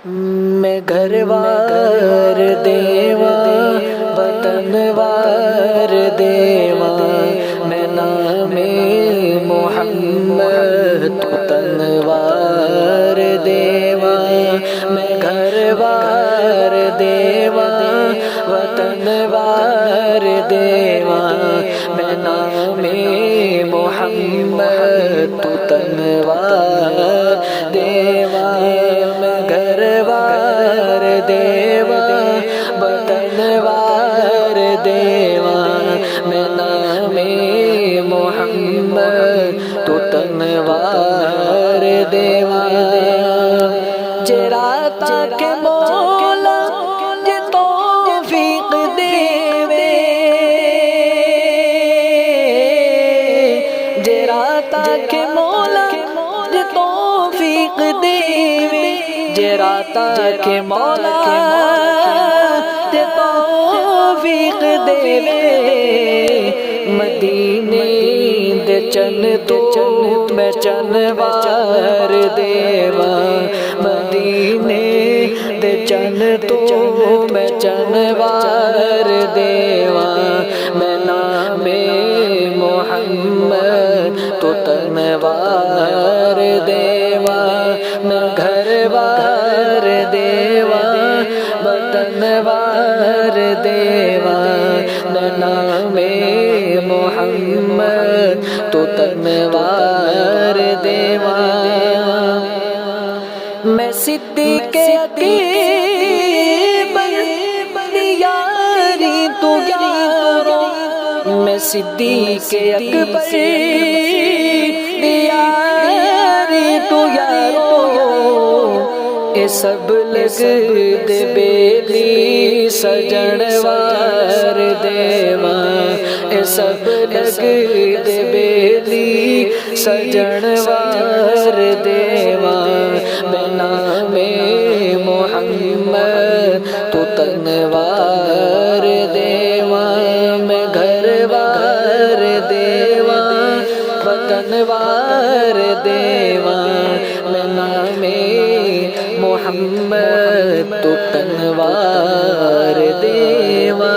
میں گھر وار دیواں وطن وار دیواں میں نام محمد تو تنوار دیواں میں گھر وار دیواں وطن وار دیواں میں نام محمد تو تنوار دیواں میں گھر وار دیواں وطن وار دیواں میں نام محمد تو تنوار دیواں جرا تاک مولا جے توفیق دیوے جرا تاک مولا جے توفیق دیوے جرا تاک مولا جے توفیق دیوے مدینے دے چن تو میں چن وار دیواں مدینے دے چن تو میں چن وار دیواں میں نام محمد تو تنوار دیواں میں گھر وار دیواں وطن وار دیواں میں نام محمد تو تنوار دیواں میں صدیق اکبر دی یاری تو یارو میں صدیق اکبر دی یاری تو یارو اے سب لگ دے بیلی سجن وار دیواں اے سب لگ دے بیلی سجن وار دیواں میں نام محمد تو تنوار دیواں میں گھر وار دیواں وطن وار دیواں میں نام محمد تو تنوار دیواں